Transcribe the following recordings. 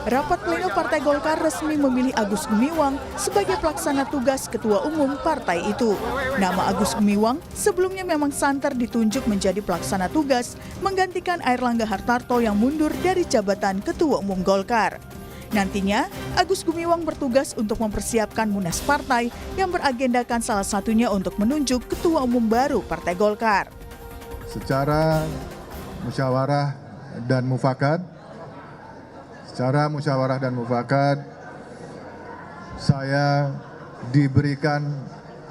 Rapat pleno Partai Golkar resmi memilih Agus Gumiwang sebagai pelaksana tugas Ketua Umum partai itu. Nama Agus Gumiwang sebelumnya memang santer ditunjuk menjadi pelaksana tugas menggantikan Airlangga Hartarto yang mundur dari jabatan Ketua Umum Golkar. Nantinya, Agus Gumiwang bertugas untuk mempersiapkan Munas Partai yang beragendakan salah satunya untuk menunjuk Ketua Umum baru Partai Golkar. Secara musyawarah dan mufakat, saya diberikan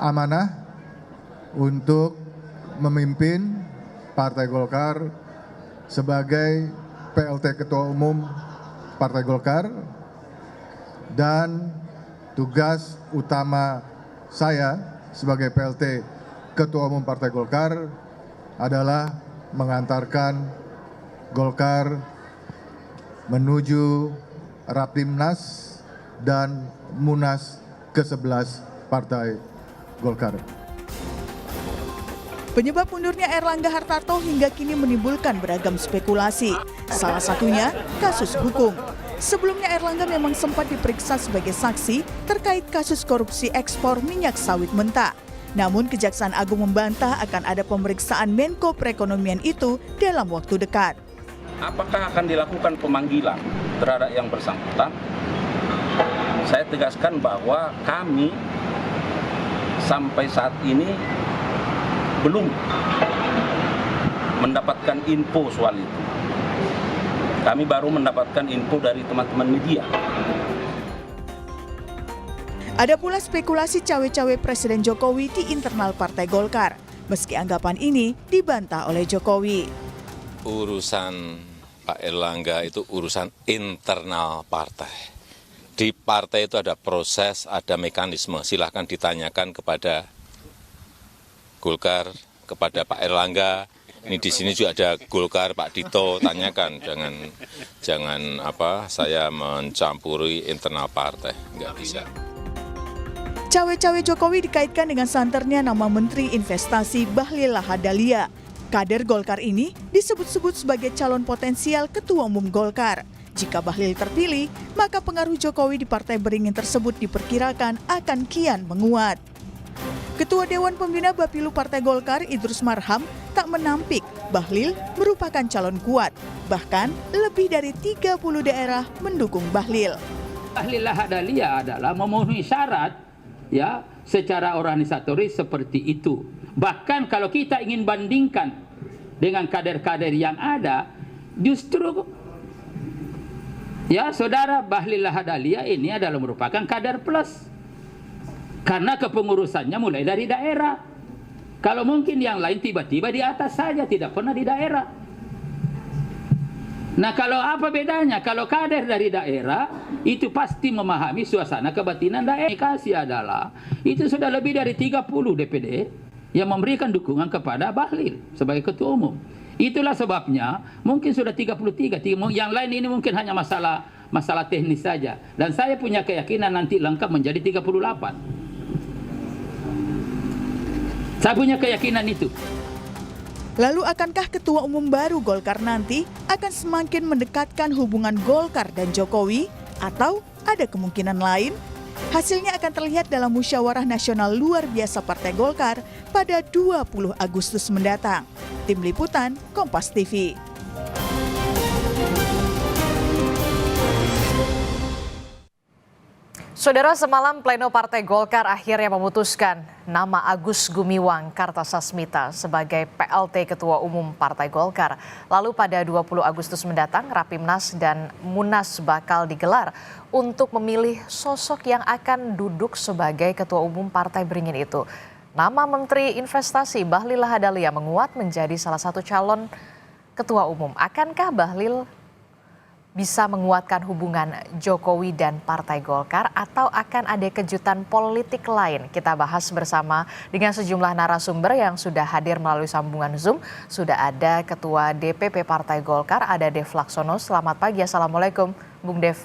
amanah untuk memimpin Partai Golkar sebagai PLT Ketua Umum Partai Golkar, dan tugas utama saya sebagai PLT Ketua Umum Partai Golkar adalah mengantarkan Golkar menuju Rapimnas dan Munas ke-11 Partai Golkar. Penyebab mundurnya Airlangga Hartarto hingga kini menimbulkan beragam spekulasi. Salah satunya kasus hukum. Sebelumnya Airlangga memang sempat diperiksa sebagai saksi terkait kasus korupsi ekspor minyak sawit mentah. Namun Kejaksaan Agung membantah akan ada pemeriksaan Menko Perekonomian itu dalam waktu dekat. Apakah akan dilakukan pemanggilan terhadap yang bersangkutan? Saya tegaskan bahwa kami sampai saat ini belum mendapatkan info soal itu. Kami baru mendapatkan info dari teman-teman media. Ada pula spekulasi cawe-cawe Presiden Jokowi di internal Partai Golkar. Meski anggapan ini dibantah oleh Jokowi. Urusan Pak Airlangga itu urusan internal partai. Di partai itu ada proses, ada mekanisme. Silahkan ditanyakan kepada Golkar, kepada Pak Airlangga. Ini di sini juga ada Golkar, Pak Dito, tanyakan. Jangan saya mencampuri internal partai, nggak bisa. Cawe-cawe Jokowi dikaitkan dengan santernya nama Menteri Investasi Bahlil Lahadalia. Kader Golkar ini disebut-sebut sebagai calon potensial Ketua Umum Golkar. Jika Bahlil terpilih, maka pengaruh Jokowi di Partai Beringin tersebut diperkirakan akan kian menguat. Ketua Dewan Pembina Bapilu Partai Golkar Idrus Marham tak menampik Bahlil merupakan calon kuat. Bahkan lebih dari 30 daerah mendukung Bahlil. Bahlil Lahadalia adalah memenuhi syarat secara organisatoris seperti itu. Bahkan kalau kita ingin bandingkan dengan kader-kader yang ada, justru saudara Bahlil Lahadalia ini adalah merupakan kader plus. Karena kepengurusannya mulai dari daerah. Kalau mungkin yang lain tiba-tiba di atas saja, tidak pernah di daerah. Nah, kalau apa bedanya? Kalau kader dari daerah, itu pasti memahami suasana kebatinan daerah. Kasih adalah, itu sudah lebih dari 30 DPD yang memberikan dukungan kepada Bahlil sebagai Ketua Umum. Itulah sebabnya mungkin sudah 33, yang lain ini mungkin hanya masalah teknis saja. Dan saya punya keyakinan nanti lengkap menjadi 38. Saya punya keyakinan itu. Lalu akankah Ketua Umum baru Golkar nanti akan semakin mendekatkan hubungan Golkar dan Jokowi? Atau ada kemungkinan lain? Hasilnya akan terlihat dalam musyawarah nasional luar biasa Partai Golkar pada 20 Agustus mendatang. Tim Liputan, Kompas TV. Saudara, semalam pleno Partai Golkar akhirnya memutuskan nama Agus Gumiwang Kartasasmita sebagai PLT Ketua Umum Partai Golkar. Lalu pada 20 Agustus mendatang, Rapimnas dan Munas bakal digelar untuk memilih sosok yang akan duduk sebagai Ketua Umum Partai Beringin itu. Nama Menteri Investasi Bahlil Lahadalia menguat menjadi salah satu calon Ketua Umum. Akankah Bahlil bisa menguatkan hubungan Jokowi dan Partai Golkar atau akan ada kejutan politik lain? Kita bahas bersama dengan sejumlah narasumber yang sudah hadir melalui sambungan Zoom. Sudah ada Ketua DPP Partai Golkar, ada Dev Laksono. Selamat pagi, Assalamualaikum Bung Dev.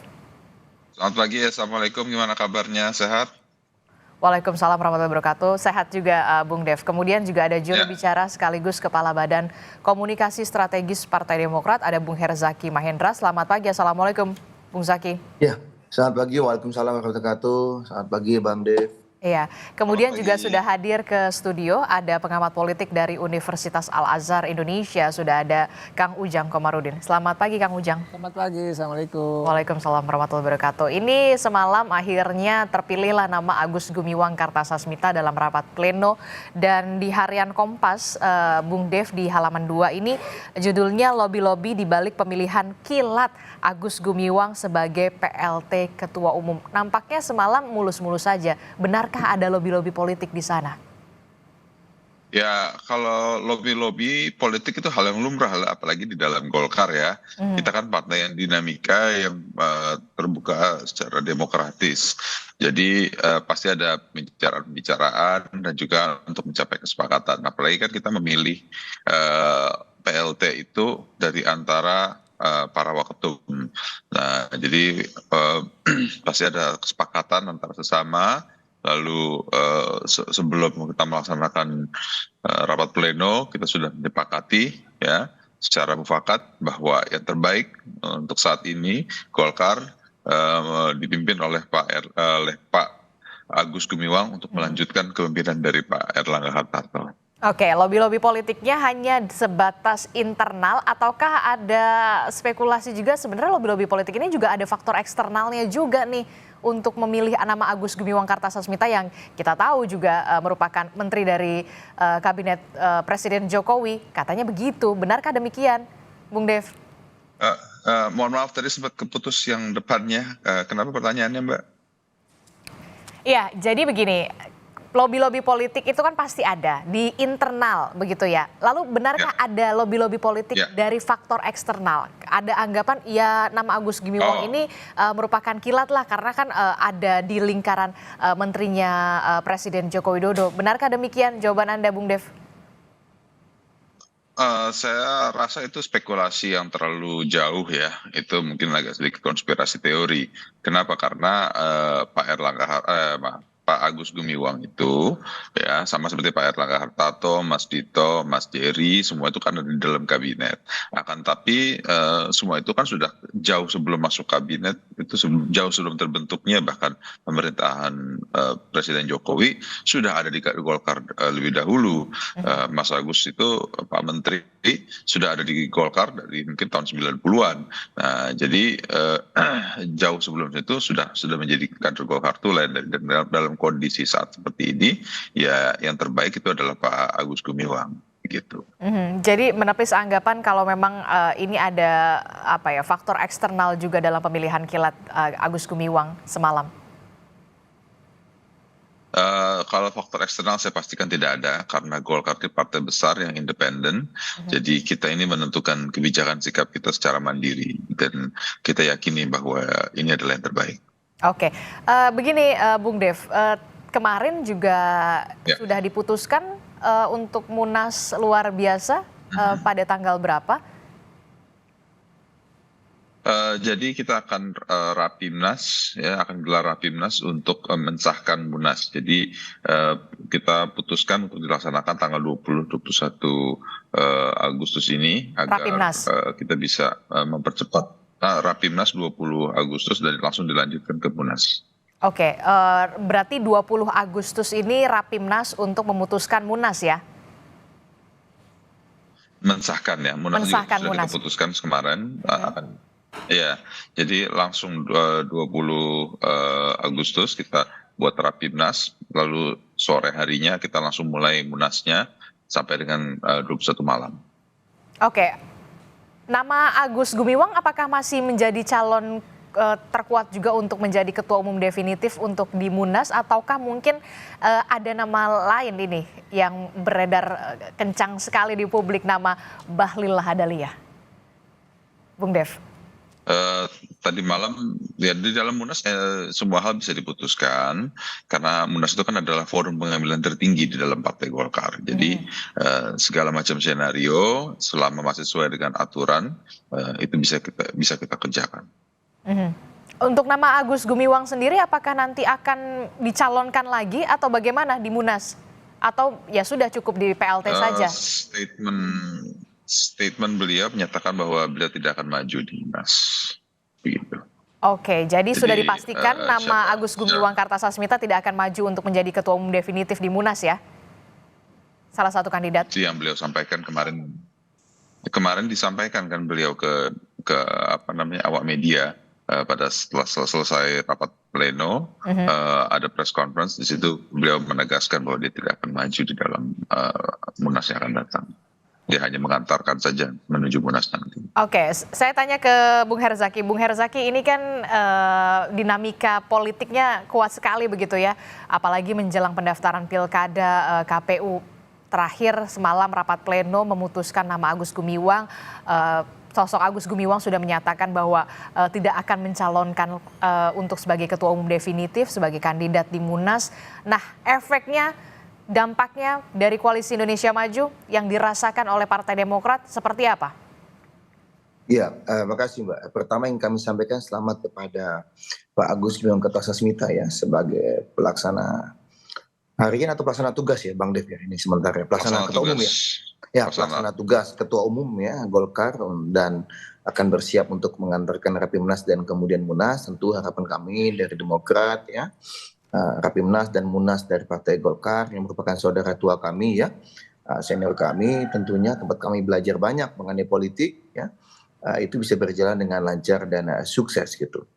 Selamat pagi, Assalamualaikum. Gimana kabarnya? Sehat? Waalaikumsalam warahmatullahi wabarakatuh. Sehat juga Bung Dev. Kemudian juga ada juru bicara sekaligus Kepala Badan Komunikasi Strategis Partai Demokrat, ada Bung Herzaki Mahendra. Selamat pagi, Assalamualaikum Bung Zaki. Ya, selamat pagi. Waalaikumsalam warahmatullahi wabarakatuh. Selamat pagi, Bang Dev. Iya, kemudian Selamat juga pagi. sudah hadir ke studio ada pengamat politik dari Universitas Al-Azhar Indonesia, sudah ada Kang Ujang Komarudin. Selamat pagi Kang Ujang. Selamat pagi, Assalamualaikum. Waalaikumsalam warahmatullahi wabarakatuh. Ini semalam akhirnya terpilihlah nama Agus Gumiwang Kartasasmita dalam rapat pleno, dan di harian Kompas, Bung Dev, di halaman 2 ini judulnya "Lobi-lobi di balik pemilihan kilat Agus Gumiwang sebagai PLT Ketua Umum". Nampaknya semalam mulus-mulus saja. Benarkah ada lobi-lobi politik di sana? Ya, kalau lobby-lobby politik itu hal yang lumrah, apalagi di dalam Golkar ya. Kita kan partai yang dinamika, yang terbuka secara demokratis. Jadi pasti ada pembicaraan dan juga untuk mencapai kesepakatan. Apalagi kan kita memilih PLT itu dari antara para waketum. Nah, jadi pasti ada kesepakatan antara sesama. Lalu sebelum kita melaksanakan rapat pleno, kita sudah menyepakati ya secara mufakat bahwa yang terbaik untuk saat ini Golkar dipimpin oleh Pak Agus Gumiwang untuk melanjutkan kepemimpinan dari Pak Erlangga Hartarto. Oke, lobi-lobi politiknya hanya sebatas internal ataukah ada spekulasi juga sebenarnya lobi-lobi politik ini juga ada faktor eksternalnya juga nih untuk memilih nama Agus Gumiwang Kartasasmita yang kita tahu juga merupakan menteri dari kabinet Presiden Jokowi. Katanya begitu, benarkah demikian, Bung Dev? Mohon maaf tadi sempat keputus yang depannya. Kenapa pertanyaannya, Mbak? Iya, jadi begini. Lobi-lobi politik itu kan pasti ada di internal begitu ya. Lalu benarkah ada lobi-lobi politik dari faktor eksternal? Ada anggapan ya nama Agus Gumiwang ini merupakan kilat lah karena kan ada di lingkaran menterinya Presiden Joko Widodo. Benarkah demikian jawaban Anda, Bung Dev? Saya rasa itu spekulasi yang terlalu jauh ya. Itu mungkin agak sedikit konspirasi teori. Kenapa? Karena Pak Agus Gumiwang itu ya sama seperti Pak Erlangga Hartarto, Mas Dito, Mas Jerry, semua itu kan ada di dalam kabinet. Akan tapi semua itu kan sudah jauh sebelum masuk kabinet, itu jauh sebelum terbentuknya bahkan pemerintahan Presiden Jokowi sudah ada di Golkar lebih dahulu. Mas Agus itu Pak Menteri sudah ada di Golkar dari mungkin tahun 90-an. Nah, jadi jauh sebelum itu sudah menjadi kader Golkar tulen, dan dalam kondisi saat seperti ini ya yang terbaik itu adalah Pak Agus Gumiwang gitu. Jadi menepis anggapan kalau memang ini ada faktor eksternal juga dalam pemilihan kilat Agus Gumiwang semalam. Kalau faktor eksternal saya pastikan tidak ada karena Golkar itu partai besar yang independen. Jadi kita ini menentukan kebijakan sikap kita secara mandiri dan kita yakini bahwa ini adalah yang terbaik. Oke, begini Bung Dev, kemarin juga sudah diputuskan untuk Munas luar biasa pada tanggal berapa? Jadi kita akan Rapimnas, ya akan gelar Rapimnas untuk mensahkan Munas. Jadi kita putuskan untuk dilaksanakan tanggal 20-21 Agustus ini agar kita bisa mempercepat Rapimnas 20 Agustus dan langsung dilanjutkan ke Munas. Oke, berarti 20 Agustus ini Rapimnas untuk memutuskan Munas ya? Mensahkan ya, Munas juga sudah Munas. kita putuskan kemarin. Ya, jadi langsung 20 Agustus kita buat Rapimnas, lalu sore harinya kita langsung mulai Munasnya sampai dengan 21 malam. Oke. Nama Agus Gumiwang apakah masih menjadi calon terkuat juga untuk menjadi ketua umum definitif untuk di Munas, ataukah mungkin ada nama lain ini yang beredar kencang sekali di publik, nama Bahlil Lahadalia? Bung Dev. Tadi malam ya di dalam Munas semua hal bisa diputuskan karena Munas itu kan adalah forum pengambilan tertinggi di dalam Partai Golkar. Jadi segala macam skenario selama masih sesuai dengan aturan itu bisa kita kerjakan. Untuk nama Agus Gumiwang sendiri apakah nanti akan dicalonkan lagi atau bagaimana di Munas? Atau ya sudah cukup di PLT saja? Statement beliau menyatakan bahwa beliau tidak akan maju di Munas. Begitu. Oke, jadi sudah Jadi, dipastikan nama siapa Agus Gumiwang Kartasasmita tidak akan maju untuk menjadi ketua umum definitif di Munas ya? Salah satu kandidat. itu yang beliau sampaikan kemarin. Kemarin disampaikan kan beliau ke apa namanya awak media pada setelah selesai rapat pleno, ada press conference di situ beliau menegaskan bahwa dia tidak akan maju di dalam Munas yang akan datang. Dia hanya mengantarkan saja menuju Munas nanti. Oke, saya tanya ke Bung Herzaki. Bung Herzaki, ini kan dinamika politiknya kuat sekali begitu ya, apalagi menjelang pendaftaran pilkada KPU. Terakhir semalam rapat pleno memutuskan nama Agus Gumiwang. Sosok Agus Gumiwang sudah menyatakan bahwa tidak akan mencalonkan untuk sebagai ketua umum definitif, sebagai kandidat di Munas. Nah, efeknya, dampaknya dari Koalisi Indonesia Maju yang dirasakan oleh Partai Demokrat seperti apa? Ya, makasih Mbak. Pertama yang kami sampaikan selamat kepada Pak Agus Gumiwang Kartasasmita ya sebagai pelaksana harian atau pelaksana tugas ya Bang Dev ya ini sementara pelaksana ketua umum ya. Ya, pelaksana tugas ketua umum ya Golkar dan akan bersiap untuk mengantarkan Rapimnas dan kemudian Munas. Tentu harapan kami dari Demokrat ya, Rapimnas dan Munas dari Partai Golkar yang merupakan saudara tua kami ya, senior kami, tentunya tempat kami belajar banyak mengenai politik ya, itu bisa berjalan dengan lancar dan sukses gitu.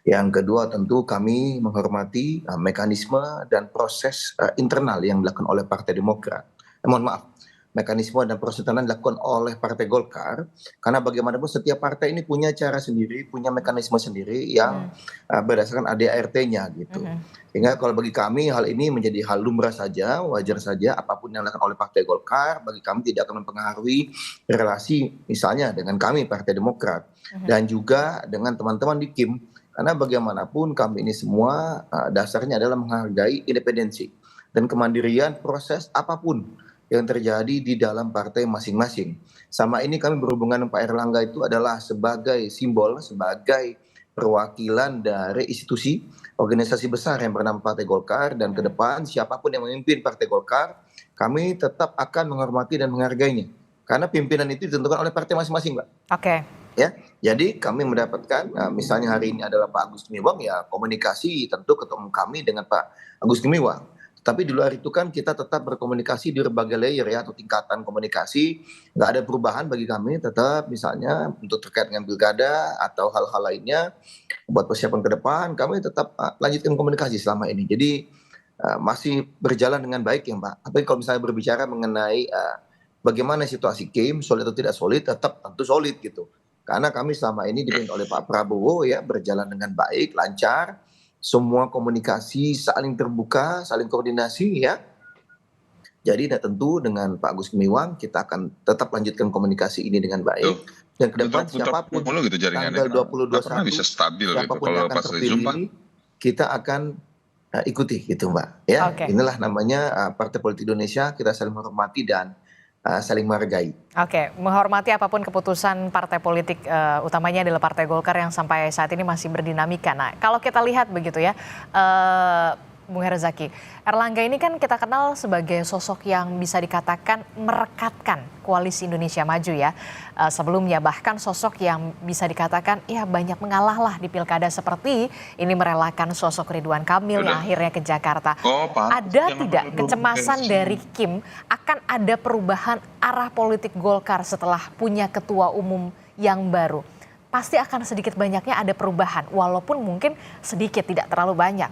Yang kedua tentu kami menghormati mekanisme dan proses internal yang dilakukan oleh Partai Demokrat. Mekanisme dan proses internal dilakukan oleh Partai Golkar, karena bagaimanapun setiap partai ini punya cara sendiri, punya mekanisme sendiri yang berdasarkan ADART-nya gitu. Sehingga kalau bagi kami hal ini menjadi hal lumrah saja, wajar saja, apapun yang dilakukan oleh Partai Golkar, bagi kami tidak akan mempengaruhi relasi misalnya dengan kami Partai Demokrat dan juga dengan teman-teman di KIM. Karena bagaimanapun kami ini semua dasarnya adalah menghargai independensi dan kemandirian proses apapun yang terjadi di dalam partai masing-masing. Sama ini kami berhubungan dengan Pak Erlangga itu adalah sebagai simbol, sebagai perwakilan dari institusi organisasi besar yang bernama Partai Golkar, dan ke depan siapapun yang memimpin Partai Golkar, kami tetap akan menghormati dan menghargainya. Karena pimpinan itu ditentukan oleh partai masing-masing, Mbak. Oke. Ya, jadi kami mendapatkan misalnya hari ini adalah Pak Agus Gumiwang ya, komunikasi tentu ketemu kami dengan Pak Agus Gumiwang. Tapi di luar itu kan kita tetap berkomunikasi di berbagai layer ya atau tingkatan komunikasi, nggak ada perubahan bagi kami, tetap misalnya untuk terkait dengan pilkada atau hal-hal lainnya buat persiapan ke depan kami tetap lanjutkan komunikasi selama ini. Jadi masih berjalan dengan baik ya Mbak. Tapi kalau misalnya berbicara mengenai bagaimana situasi KIM, solid atau tidak solid, tetap tentu solid gitu. Karena kami selama ini dipimpin oleh Pak Prabowo ya berjalan dengan baik, lancar, semua komunikasi saling terbuka, saling koordinasi ya. Jadi tentu dengan Pak Agus Gumiwang kita akan tetap lanjutkan komunikasi ini dengan baik. Dan ke depan siapapun gitu tanggal 2021 bisa stabil siapapun gitu yang kalau akan pas terpilih kita akan ikuti gitu Mbak. Ya, inilah namanya Partai Politik Indonesia, kita saling menghormati dan saling menghargai. Oke, menghormati apapun keputusan partai politik, utamanya adalah Partai Golkar yang sampai saat ini masih berdinamika. Nah, kalau kita lihat begitu ya, Bung Herzaki, Erlangga ini kan kita kenal sebagai sosok yang bisa dikatakan merekatkan Koalisi Indonesia Maju ya. Sebelumnya bahkan sosok yang bisa dikatakan ya banyak mengalah lah di pilkada, seperti ini merelakan sosok Ridwan Kamil yang akhirnya ke Jakarta. Ada tidak kecemasan dari Kim akan ada perubahan arah politik Golkar setelah punya ketua umum yang baru? Pasti akan sedikit banyaknya ada perubahan, walaupun mungkin sedikit, tidak terlalu banyak.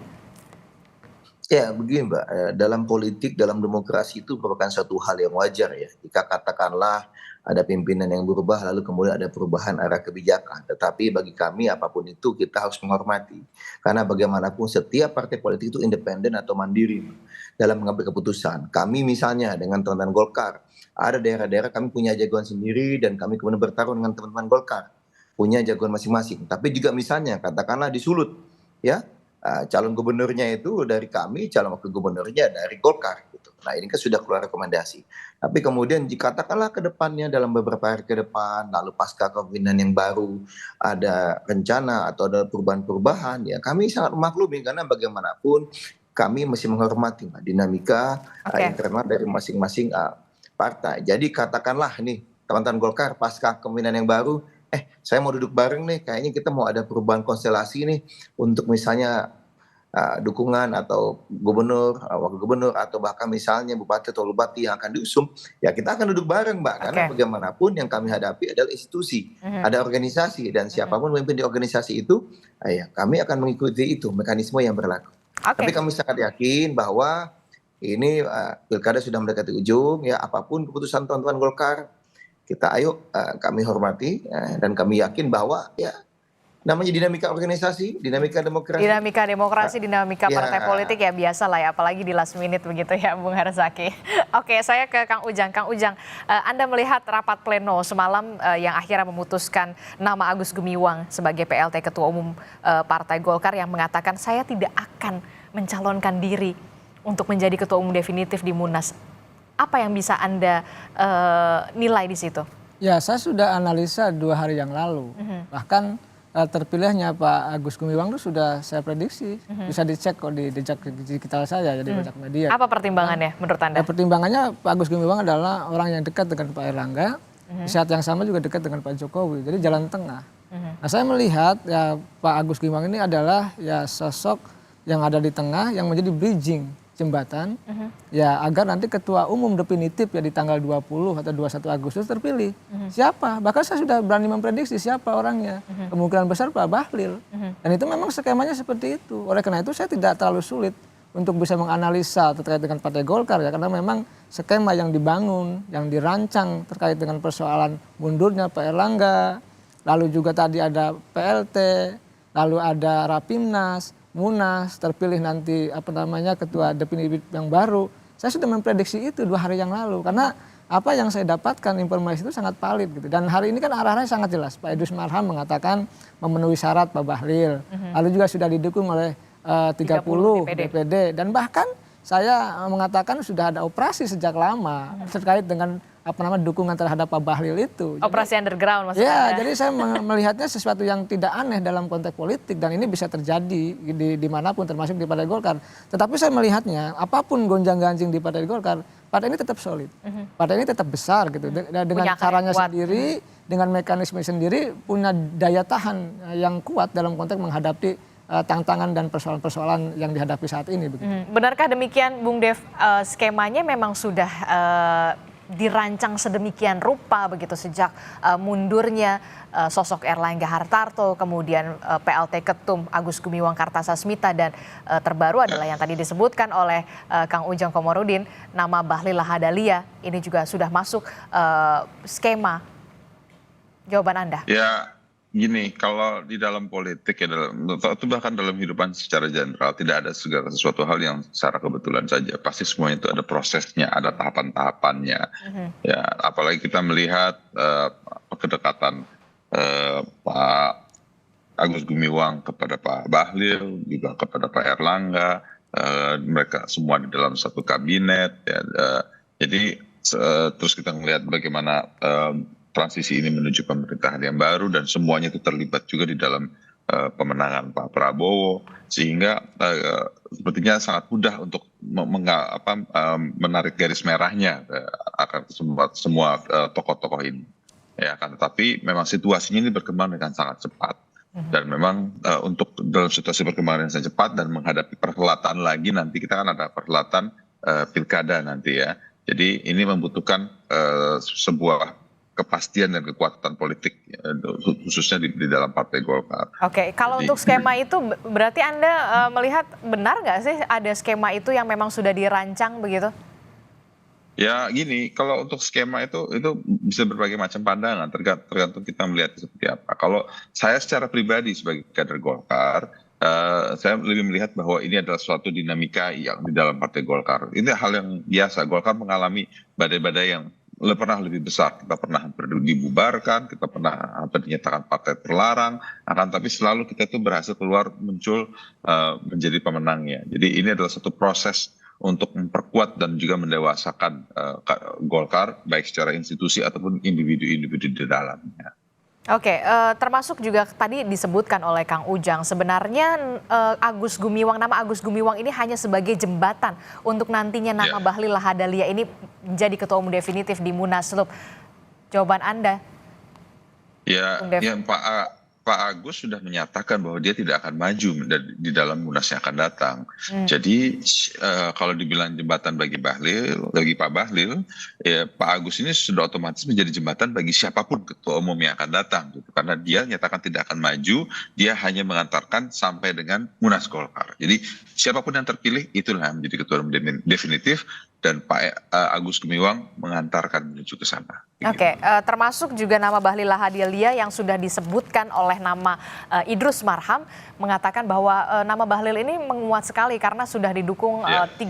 Ya begini Mbak, dalam politik, dalam demokrasi itu merupakan suatu hal yang wajar ya. Jika katakanlah ada pimpinan yang berubah lalu kemudian ada perubahan arah kebijakan. Tetapi bagi kami apapun itu kita harus menghormati. Karena bagaimanapun setiap partai politik itu independen atau mandiri dalam mengambil keputusan. Kami misalnya dengan teman-teman Golkar, ada daerah-daerah kami punya jagoan sendiri dan kami kemudian bertarung dengan teman-teman Golkar. Punya jagoan masing-masing. Tapi juga misalnya katakanlah di Sulut ya. Calon gubernurnya itu dari kami, calon wakil gubernurnya dari Golkar gitu. Nah ini kan sudah keluar rekomendasi. Tapi kemudian jika katakanlah ke depannya dalam beberapa hari ke depan, lalu pasca kepemimpinan yang baru ada rencana atau ada perubahan-perubahan, ya kami sangat memaklumi karena bagaimanapun kami masih menghormati dinamika internal dari masing-masing partai. Jadi katakanlah nih teman-teman Golkar pasca kepemimpinan yang baru, saya mau duduk bareng nih, kayaknya kita mau ada perubahan konstelasi nih untuk misalnya dukungan atau gubernur, wakil gubernur, atau bahkan misalnya bupati atau bupati yang akan diusung, ya kita akan duduk bareng, Mbak. Karena bagaimanapun yang kami hadapi adalah institusi, ada organisasi, dan siapapun memimpin di organisasi itu, ya kami akan mengikuti itu, mekanisme yang berlaku. Tapi kami sangat yakin bahwa ini pilkada sudah mendekati ujung, ya apapun keputusan teman-teman Golkar, kita kami hormati, dan kami yakin bahwa ya namanya dinamika organisasi, dinamika demokrasi. Dinamika partai politik ya biasa lah ya, apalagi di last minute begitu ya Bung Herzaki. Oke, saya ke Kang Ujang. Kang Ujang, Anda melihat rapat pleno semalam yang akhirnya memutuskan nama Agus Gumiwang sebagai PLT Ketua Umum Partai Golkar yang mengatakan saya tidak akan mencalonkan diri untuk menjadi Ketua Umum definitif di Munas. Apa yang bisa Anda nilai di situ? Ya, saya sudah analisa 2 hari yang lalu. Bahkan terpilihnya Pak Agus Gumiwang itu sudah saya prediksi, bisa dicek kok di jejak digital saya, jadi banyak media. Apa pertimbangannya menurut Anda? Pertimbangannya Pak Agus Gumiwang adalah orang yang dekat dengan Pak Erlangga, di saat yang sama juga dekat dengan Pak Jokowi, jadi jalan tengah. Nah, saya melihat ya Pak Agus Gumiwang ini adalah ya sosok yang ada di tengah, yang menjadi bridging, jembatan, ya agar nanti ketua umum definitif ya di tanggal 20 atau 21 Agustus terpilih. Siapa? Bahkan saya sudah berani memprediksi siapa orangnya. Kemungkinan besar Pak Bahlil. Dan itu memang skemanya seperti itu. Oleh karena itu saya tidak terlalu sulit untuk bisa menganalisa terkait dengan Partai Golkar ya, karena memang skema yang dibangun, yang dirancang terkait dengan persoalan mundurnya Pak Erlangga, lalu juga tadi ada PLT, lalu ada Rapimnas, Munas, terpilih nanti ketua definitif yang baru. Saya sudah memprediksi itu 2 hari yang lalu, karena apa yang saya dapatkan informasi itu sangat valid gitu. Dan hari ini kan arahnya sangat jelas. Pak Idrus Marham mengatakan memenuhi syarat Pak Bahlil, lalu juga sudah didukung oleh 30 DPD, dan bahkan saya mengatakan sudah ada operasi sejak lama terkait dengan dukungan terhadap Pak Bahlil itu. Operasi underground maksudnya. Ya, jadi saya melihatnya sesuatu yang tidak aneh dalam konteks politik, dan ini bisa terjadi dimanapun termasuk di Partai Golkar. Tetapi saya melihatnya apapun gonjang-ganjing di Partai Golkar, partai ini tetap solid. Partai ini tetap besar gitu. Dengan caranya sendiri, dengan mekanisme sendiri, punya daya tahan yang kuat dalam konteks menghadapi tantangan dan persoalan-persoalan yang dihadapi saat ini. Begitu. Benarkah demikian Bung Dev, skemanya memang sudah dirancang sedemikian rupa begitu sejak mundurnya sosok Erlangga Hartarto, kemudian PLT Ketum Agus Gumiwang Kartasasmita, dan terbaru adalah yang tadi disebutkan oleh Kang Ujang Komarudin, nama Bahlil Lahadalia ini juga sudah masuk skema. Jawaban Anda? Ya, gini, kalau di dalam politik ya, atau bahkan dalam kehidupan secara general, tidak ada segala sesuatu hal yang secara kebetulan saja. Pasti semuanya itu ada prosesnya, ada tahapan-tahapannya. Ya, apalagi kita melihat kedekatan Pak Agus Gumiwang kepada Pak Bahlil, juga kepada Pak Erlangga, mereka semua di dalam satu kabinet. Ya, jadi terus kita melihat bagaimana transisi ini menuju pemerintahan yang baru, dan semuanya itu terlibat juga di dalam pemenangan Pak Prabowo, sehingga sepertinya sangat mudah untuk menarik garis merahnya akan semua tokoh-tokoh ini. Ya kan, tetapi memang situasinya ini berkembang dengan sangat cepat, dan memang untuk dalam situasi perkembangan yang sangat cepat dan menghadapi perhelatan lagi, nanti kita kan ada perhelatan pilkada nanti ya. Jadi ini membutuhkan sebuah kepastian dan kekuatan politik, khususnya di dalam Partai Golkar. Oke, kalau untuk skema itu berarti Anda melihat benar nggak sih ada skema itu yang memang sudah dirancang begitu? Ya gini, kalau untuk skema itu bisa berbagai macam pandangan, tergantung kita melihat seperti apa. Kalau saya secara pribadi sebagai kader Golkar, saya lebih melihat bahwa ini adalah suatu dinamika yang di dalam Partai Golkar. Ini hal yang biasa, Golkar mengalami badai-badai yang pernah lebih besar. Kita pernah hampir dibubarkan, kita pernah hampir dinyatakan partai terlarang, tapi selalu kita itu berhasil muncul menjadi pemenangnya. Jadi ini adalah satu proses untuk memperkuat dan juga mendewasakan Golkar, baik secara institusi ataupun individu-individu di dalamnya. Oke, termasuk juga tadi disebutkan oleh Kang Ujang, sebenarnya nama Agus Gumiwang ini hanya sebagai jembatan untuk nantinya nama Bahlil Lahadalia ini menjadi ketua umum definitif di Munaslup. Jawaban Anda? Ya, Bung Dev? Pak Agus sudah menyatakan bahwa dia tidak akan maju di dalam Munas yang akan datang. Jadi kalau dibilang jembatan bagi Pak Bahlil, ya Pak Agus ini sudah otomatis menjadi jembatan bagi siapapun ketua umum yang akan datang, gitu. Karena dia nyatakan tidak akan maju, dia hanya mengantarkan sampai dengan Munas Golkar. Jadi siapapun yang terpilih itulah yang menjadi ketua umum definitif, dan Pak Agus Gumiwang mengantarkan menuju ke sana. Oke, termasuk juga nama Bahlil Lahadalia yang sudah disebutkan oleh nama Idrus Marham, mengatakan bahwa nama Bahlil ini menguat sekali karena sudah didukung 30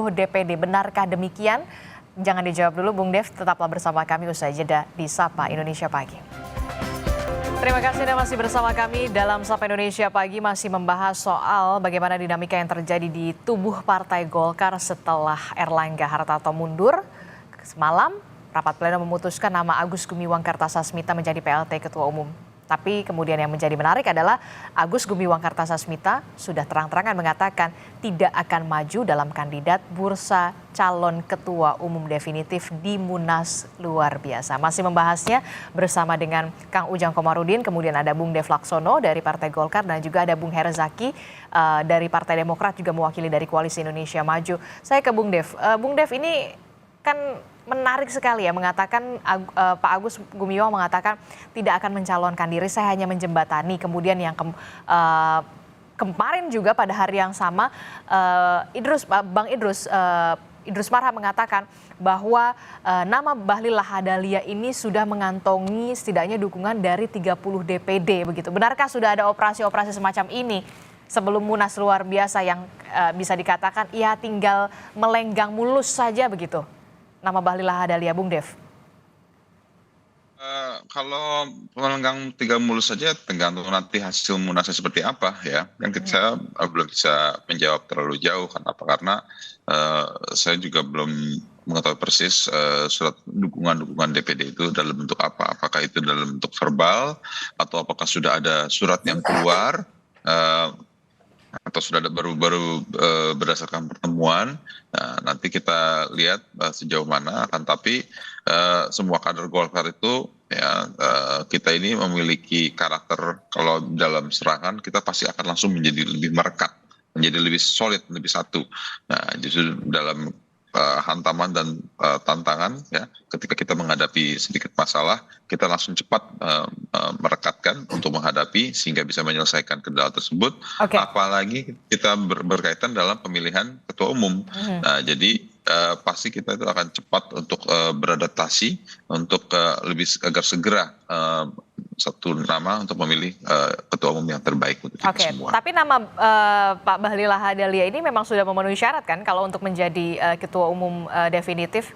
DPD. Benarkah demikian? Jangan dijawab dulu Bung Dev, tetaplah bersama kami usai jeda di Sapa Indonesia Pagi. Terima kasih Anda masih bersama kami dalam Sapa Indonesia Pagi, masih membahas soal bagaimana dinamika yang terjadi di tubuh Partai Golkar setelah Erlangga Hartarto mundur. Semalam rapat pleno memutuskan nama Agus Gumiwang Kartasasmita menjadi PLT Ketua Umum. Tapi kemudian yang menjadi menarik adalah Agus Gumiwang Kartasasmita sudah terang-terangan mengatakan tidak akan maju dalam kandidat bursa calon Ketua Umum definitif di Munas luar biasa. Masih membahasnya bersama dengan Kang Ujang Komarudin, kemudian ada Bung Dev Laksono dari Partai Golkar, dan juga ada Bung Herzaki dari Partai Demokrat, juga mewakili dari Koalisi Indonesia Maju. Saya ke Bung Dev. Bung Dev, ini kan menarik sekali ya, mengatakan Pak Agus Gumiwang mengatakan tidak akan mencalonkan diri, saya hanya menjembatani. Kemudian yang kemarin juga pada hari yang sama Bang Idrus Marham mengatakan bahwa nama Bahlil Lahadalia ini sudah mengantongi setidaknya dukungan dari 30 DPD begitu. Benarkah sudah ada operasi-operasi semacam ini sebelum Munas luar biasa yang bisa dikatakan ya tinggal melenggang mulus saja begitu? Nama Bahlil Lahadalia, Bung Dev? Kalau melenggang 3 mulus saja tergantung nanti hasil Munasnya seperti apa ya. Yang kita belum bisa menjawab terlalu jauh. Karena saya juga belum mengetahui persis surat dukungan DPD itu dalam bentuk apa. Apakah itu dalam bentuk verbal atau apakah sudah ada surat yang keluar atau sudah ada baru berdasarkan pertemuan. Nah, nanti kita lihat sejauh mana. Akan tapi semua kader Golkar itu ya kita ini memiliki karakter, kalau dalam serangan kita pasti akan langsung menjadi lebih merekat, menjadi lebih solid, lebih satu. Nah, justru dalam hantaman dan tantangan ya, ketika kita menghadapi sedikit masalah, kita langsung cepat merekatkan untuk menghadapi sehingga bisa menyelesaikan kendala tersebut. Apalagi kita berkaitan dalam pemilihan ketua umum. Nah, jadi pasti kita itu akan cepat untuk beradaptasi untuk agar segera satu nama untuk memilih ketua umum yang terbaik untuk kita semua. Tapi nama Pak Bahlil Lahadalia ini memang sudah memenuhi syarat kan kalau untuk menjadi ketua umum definitif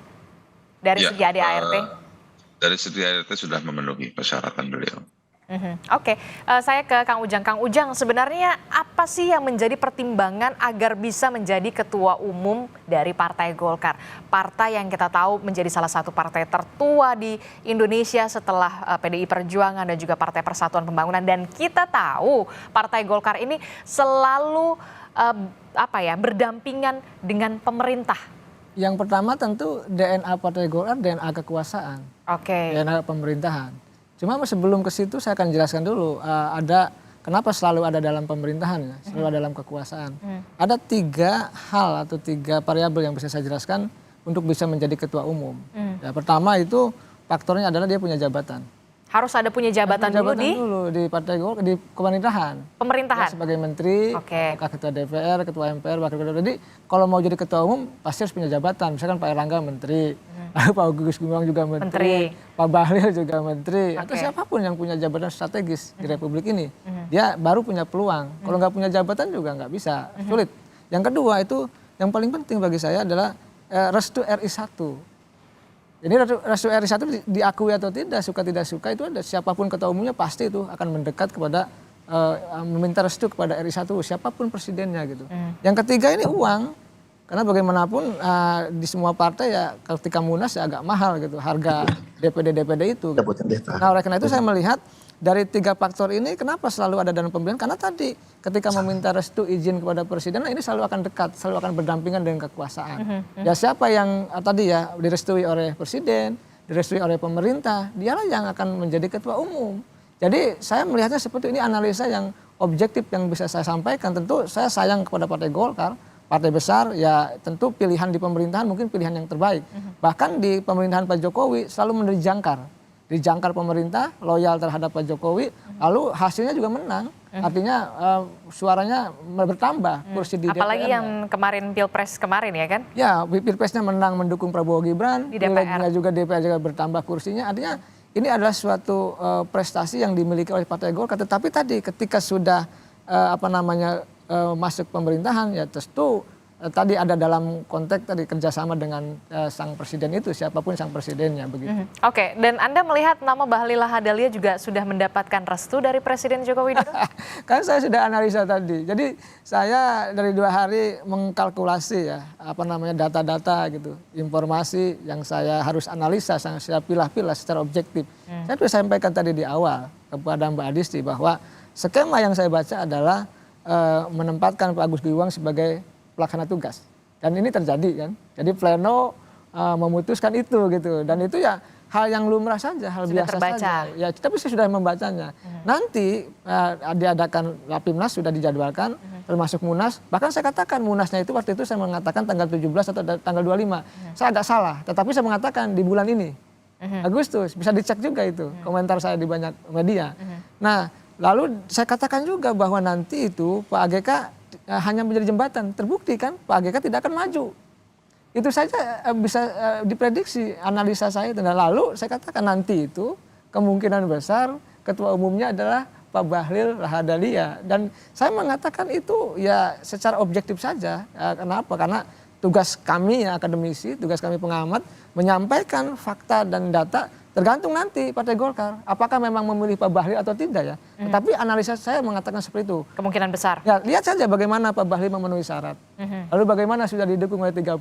dari segi ADART? Dari segi ADART sudah memenuhi persyaratan beliau. Saya ke Kang Ujang. Kang Ujang, sebenarnya apa sih yang menjadi pertimbangan agar bisa menjadi ketua umum dari Partai Golkar? Partai yang kita tahu menjadi salah satu partai tertua di Indonesia setelah PDI Perjuangan dan juga Partai Persatuan Pembangunan. Dan kita tahu Partai Golkar ini selalu berdampingan dengan pemerintah. Yang pertama tentu DNA Partai Golkar, DNA kekuasaan, DNA pemerintahan. Cuma sebelum ke situ saya akan jelaskan dulu kenapa selalu ada dalam pemerintahan ya, selalu ada dalam kekuasaan. Ada 3 hal atau 3 variabel yang bisa saya jelaskan untuk bisa menjadi ketua umum. Ya, pertama itu faktornya adalah dia punya jabatan. Harus ada punya jabatan dulu di Partai Golkar, di pemerintahan. Pemerintahan. Ya, sebagai menteri, ketua DPR, ketua MPR, wakil ketua. Jadi kalau mau jadi ketua umum pasti harus punya jabatan. Misalkan Pak Erlangga menteri, Pak Agus Gumiwang juga menteri, Pak Bahlil juga menteri, atau siapapun yang punya jabatan strategis di Republik ini, dia baru punya peluang. Kalau nggak punya jabatan juga nggak bisa, sulit. Yang kedua itu yang paling penting bagi saya adalah restu RI 1. Jadi restu RI 1 diakui atau tidak suka itu ada, siapapun ketua umumnya pasti itu akan mendekat kepada meminta restu kepada RI 1 siapapun presidennya gitu. Yang ketiga ini uang, karena bagaimanapun di semua partai ya ketika Munas ya agak mahal gitu harga DPD itu. Nah, oleh karena itu saya melihat dari 3 faktor ini kenapa selalu ada dalam pemilihan, karena tadi ketika meminta restu izin kepada presiden, nah ini selalu akan dekat, selalu akan berdampingan dengan kekuasaan. Ya siapa yang tadi ya direstui oleh presiden, direstui oleh pemerintah, dialah yang akan menjadi ketua umum. Jadi saya melihatnya seperti ini, analisa yang objektif yang bisa saya sampaikan. Tentu saya sayang kepada Partai Golkar, partai besar, ya tentu pilihan di pemerintahan mungkin pilihan yang terbaik. Bahkan di pemerintahan Pak Jokowi selalu menjadi dijangkar pemerintah, loyal terhadap Pak Jokowi, lalu hasilnya juga menang. Artinya suaranya bertambah kursi di DPR. Apalagi yang kemarin Pilpres kemarin ya kan? Ya, Pilpresnya menang mendukung Prabowo Gibran, Di DPR. Pilegnya juga DPR juga bertambah kursinya. Artinya ini adalah suatu prestasi yang dimiliki oleh Partai Golkar. Tetapi tadi ketika sudah masuk pemerintahan, ya tentu tadi ada dalam konteks tadi kerjasama dengan sang presiden itu, siapapun sang presidennya begitu. Oke, dan Anda melihat nama Bahlil Lahadalia juga sudah mendapatkan restu dari Presiden Joko Widodo? Kan saya sudah analisa tadi. Jadi saya dari 2 hari mengkalkulasi ya data-data gitu, informasi yang saya harus analisa, saya pilah-pilah secara objektif. Saya sudah sampaikan tadi di awal kepada Mbak Adisti bahwa skema yang saya baca adalah menempatkan Pak Agus Gumiwang sebagai pelaksana tugas, dan ini terjadi kan. Jadi pleno memutuskan itu gitu, dan itu ya hal yang lumrah saja, hal Sudah biasa terbaca. saja. Ya, tapi saya sudah membacanya. Nanti diadakan Rapimnas sudah dijadwalkan, termasuk Munas. Bahkan saya katakan Munasnya itu waktu itu saya mengatakan tanggal 17 atau tanggal 25. Saya agak salah, tetapi saya mengatakan di bulan ini, Agustus. Bisa dicek juga itu komentar saya di banyak media. Nah, lalu saya katakan juga bahwa nanti itu Pak AGK hanya menjadi jembatan. Terbukti kan Pak AGK tidak akan maju. Itu saja bisa diprediksi analisa saya. Dan lalu saya katakan nanti itu kemungkinan besar ketua umumnya adalah Pak Bahlil Lahadalia. Dan saya mengatakan itu ya secara objektif saja. Kenapa? Karena tugas kami ya akademisi, tugas kami pengamat menyampaikan fakta dan data. Tergantung nanti Partai Golkar, apakah memang memilih Pak Bahlil atau tidak ya. Tetapi analisa saya mengatakan seperti itu. Kemungkinan besar. Ya, lihat saja bagaimana Pak Bahlil memenuhi syarat. Lalu bagaimana sudah didukung oleh 30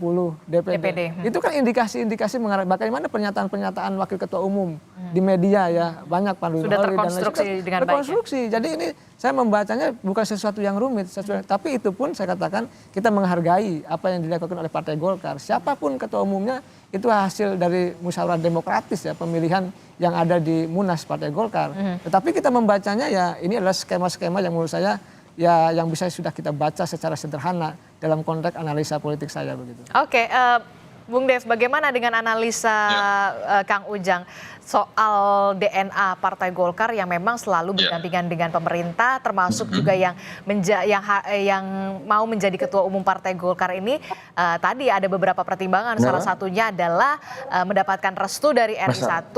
DPD. Itu kan indikasi-indikasi mengarah bagaimana pernyataan-pernyataan wakil ketua umum di media ya. Banyak Pak Luli Sudah terkonstruksi dengan baik. Terkonstruksi. Jadi ini saya membacanya bukan sesuatu yang rumit. Tapi itu pun saya katakan kita menghargai apa yang dilakukan oleh Partai Golkar. Siapapun ketua umumnya itu hasil dari musyawarah demokratis ya, pemilihan yang ada di Munas Partai Golkar. Tetapi kita membacanya ya ini adalah skema-skema yang menurut saya ya yang bisa sudah kita baca secara sederhana dalam konteks analisa politik saya begitu. Oke, Bung Dev, bagaimana dengan analisa Kang Ujang soal DNA Partai Golkar yang memang selalu berdampingan dengan pemerintah, termasuk juga yang mau menjadi ketua umum Partai Golkar ini tadi ada beberapa pertimbangan. Salah satunya adalah mendapatkan restu dari RI1,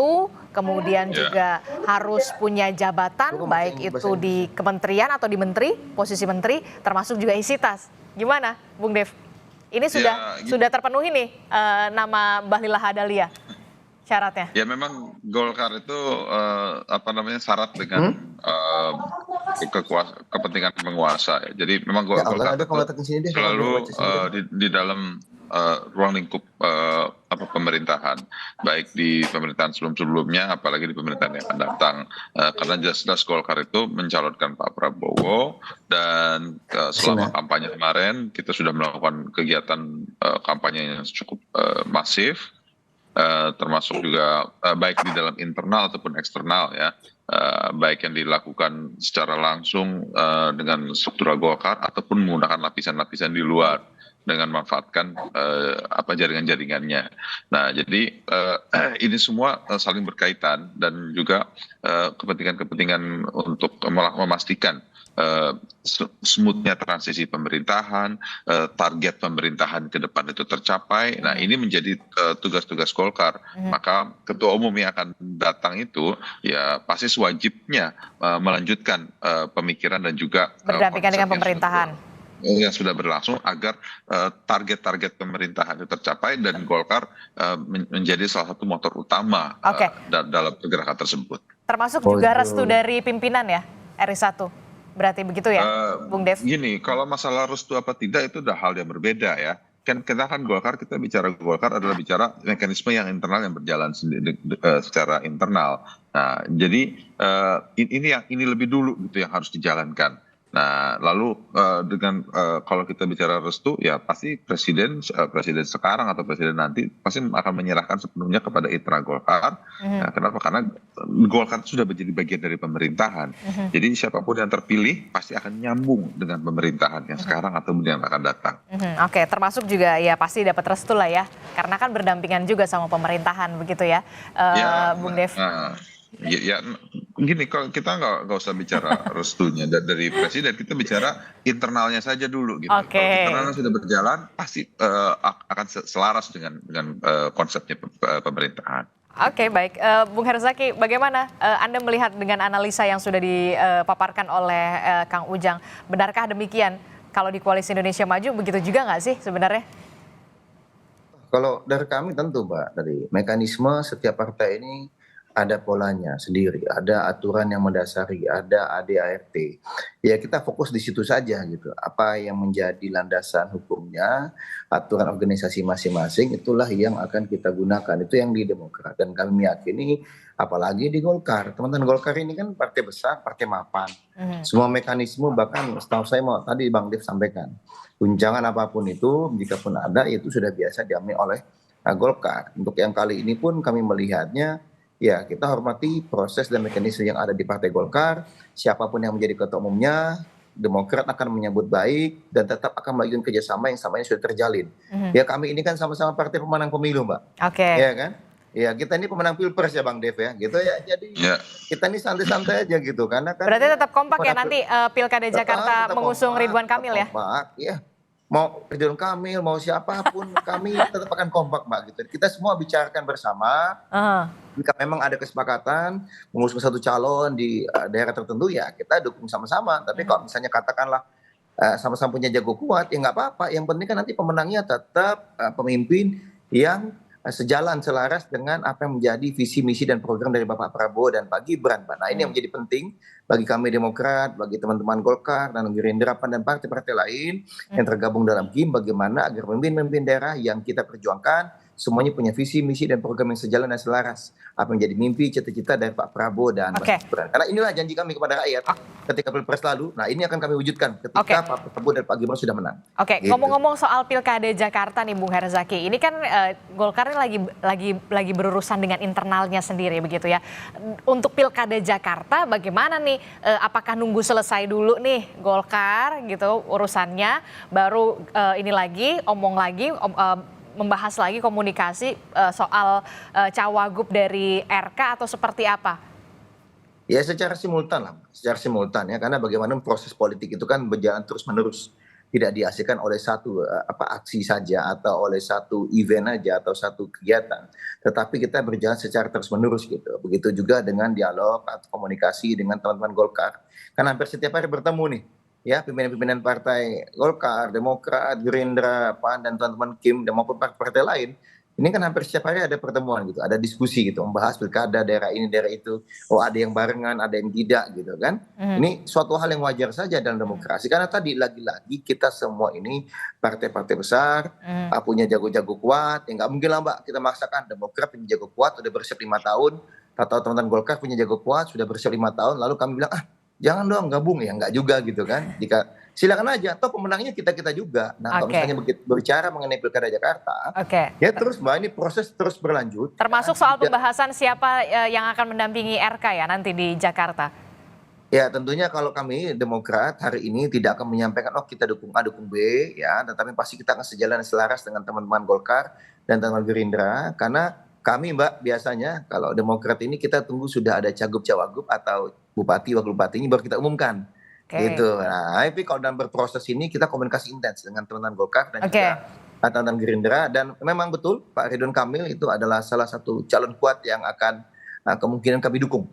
kemudian juga harus punya jabatan baik itu di kementerian atau di menteri, posisi menteri, termasuk juga isi tas. Gimana, Bung Dev? Ini sudah terpenuhi nih nama Bahlil Lahadalia syaratnya. Ya memang Golkar itu syarat dengan kepentingan penguasa. Jadi memang Golkar itu selalu di dalam ruang lingkup pemerintahan, baik di pemerintahan sebelumnya, apalagi di pemerintahan yang akan datang. Karena jelas-jelas Golkar itu mencalonkan Pak Prabowo, dan selama kampanye kemarin kita sudah melakukan kegiatan kampanye yang cukup masif, termasuk juga baik di dalam internal ataupun eksternal ya, baik yang dilakukan secara langsung dengan struktural Golkar ataupun menggunakan lapisan-lapisan di luar dengan memanfaatkan jaringan-jaringannya. Nah, jadi ini semua saling berkaitan, dan juga kepentingan-kepentingan untuk memastikan smoothnya transisi pemerintahan, target pemerintahan ke depan itu tercapai. Nah, ini menjadi tugas-tugas Golkar. Maka ketua umum yang akan datang itu ya pasti wajibnya melanjutkan pemikiran dan juga berdampingan dengan pemerintahan yang sudah berlangsung agar target-target pemerintahan itu tercapai, dan Golkar menjadi salah satu motor utama dalam pergerakan tersebut. Termasuk juga restu dari pimpinan ya RI1. Berarti begitu ya, Bung Dev? Gini, kalau masalah restu apa tidak itu udah hal yang berbeda ya. Kita kan Golkar, kita bicara Golkar adalah bicara mekanisme yang internal yang berjalan sendiri secara internal. Nah, jadi ini lebih dulu gitu yang harus dijalankan. Nah, lalu dengan kalau kita bicara restu, ya pasti presiden sekarang atau presiden nanti pasti akan menyerahkan sepenuhnya kepada internal Golkar. Nah, kenapa? Karena Golkar sudah menjadi bagian dari pemerintahan. Jadi siapapun yang terpilih pasti akan nyambung dengan pemerintahan yang sekarang atau yang akan datang. Oke, termasuk juga ya pasti dapat restu lah ya, karena kan berdampingan juga sama pemerintahan begitu ya, Bung Dev. Ya, gini, kalau kita nggak usah bicara restunya dari presiden, kita bicara internalnya saja dulu gitu. Oke. Kalau internalnya sudah berjalan, pasti akan selaras dengan konsepnya pemerintahan. Oke, baik. Bung Herzaki, bagaimana Anda melihat dengan analisa yang sudah dipaparkan oleh Kang Ujang? Benarkah demikian? Kalau di Koalisi Indonesia Maju, begitu juga nggak sih sebenarnya? Kalau dari kami tentu Mbak, dari mekanisme setiap partai ini ada polanya sendiri, ada aturan yang mendasari, ada ADART. Ya kita fokus di situ saja gitu. Apa yang menjadi landasan hukumnya, aturan organisasi masing-masing itulah yang akan kita gunakan. Itu yang di Demokrat. Dan kami meyakini apalagi di Golkar. Teman-teman Golkar ini kan partai besar, partai mapan. Semua mekanisme bahkan setahu saya mau tadi Bang Dev sampaikan. Guncangan apapun itu, jika pun ada itu sudah biasa diambil oleh Golkar. Untuk yang kali ini pun kami melihatnya ya kita hormati proses dan mekanisme yang ada di Partai Golkar. Siapapun yang menjadi ketua umumnya, Demokrat akan menyambut baik dan tetap akan melanjutkan kerjasama yang sama ini sudah terjalin. Ya kami ini kan sama-sama partai pemenang pemilu Mbak. Oke. Ya kan? Ya kita ini pemenang pilpres ya Bang Dev ya, gitu ya. Jadi kita ini santai-santai aja gitu, karena kan. Berarti tetap kompak ya nanti Pilkada Jakarta mengusung Ridwan Kamil ya? Kompak, ya. Mau Ridwan Kamil, mau siapapun, kami tetap akan kompak Mbak gitu. Kita semua bicarakan bersama. Jika memang ada kesepakatan mengusung satu calon di daerah tertentu ya kita dukung sama-sama. Tapi kalau misalnya katakanlah sama-sama punya jago kuat ya nggak apa-apa. Yang penting kan nanti pemenangnya tetap pemimpin yang sejalan selaras dengan apa yang menjadi visi misi dan program dari Bapak Prabowo dan Pak Gibran. Nah ini yang menjadi penting bagi kami Demokrat, bagi teman-teman Golkar dan Gerindra dan partai-partai lain yang tergabung dalam KIM, bagaimana agar pemimpin-pemimpin daerah yang kita perjuangkan semuanya punya visi misi dan program yang sejalan dan selaras apa yang menjadi mimpi cita-cita dari Pak Prabowo dan Mas Gibran. Karena inilah janji kami kepada rakyat ketika pilpres lalu. Nah ini akan kami wujudkan ketika Pak Prabowo dan Pak Gibran sudah menang. Oke, ngomong-ngomong soal Pilkada Jakarta nih Bung Herzaki, ini kan Golkar ini lagi berurusan dengan internalnya sendiri begitu ya. Untuk Pilkada Jakarta bagaimana nih? Apakah nunggu selesai dulu nih Golkar gitu urusannya, baru ini lagi membahas lagi komunikasi soal cawagup dari RK atau seperti apa? Ya secara simultan ya, karena bagaimana proses politik itu kan berjalan terus menerus, tidak dihasilkan oleh satu aksi saja atau oleh satu event aja atau satu kegiatan, tetapi kita berjalan secara terus menerus gitu. Begitu juga dengan dialog atau komunikasi dengan teman-teman Golkar, kan hampir setiap hari bertemu nih. Ya, pimpinan-pimpinan partai Golkar, Demokrat, Gerindra, PAN, dan teman-teman KIM, dan maupun partai lain, ini kan hampir setiap hari ada pertemuan gitu, ada diskusi gitu, membahas pilkada daerah ini, daerah itu. Oh ada yang barengan, ada yang tidak gitu kan. Ini suatu hal yang wajar saja dalam demokrasi, karena tadi lagi-lagi kita semua ini partai-partai besar, punya jago-jago kuat, ya nggak mungkin lah Mbak kita maksakan Demokrat punya jago kuat, udah bersiap 5 tahun, atau teman-teman Golkar punya jago kuat, sudah bersiap 5 tahun, lalu kami bilang jangan dong gabung ya, nggak juga gitu kan. Jika silakan aja, toh pemenangnya kita juga. Nah kalau misalnya berbicara mengenai Pilkada Jakarta, ya terus Mbak ini proses terus berlanjut. Termasuk soal pembahasan siapa yang akan mendampingi RK ya nanti di Jakarta. Ya tentunya kalau kami Demokrat hari ini tidak akan menyampaikan kita dukung A dukung B ya, tetapi pasti kita akan sejalan selaras dengan teman-teman Golkar dan teman-teman Gerindra, karena kami Mbak biasanya kalau Demokrat ini kita tunggu sudah ada cagup cawagup atau bupati wakil bupati ini baru kita umumkan. Gitu. Nah, tapi kalau dalam berproses ini kita komunikasi intens dengan teman-teman Golkar dan juga teman-teman Gerindra, dan memang betul Pak Ridwan Kamil itu adalah salah satu calon kuat yang akan kemungkinan kami dukung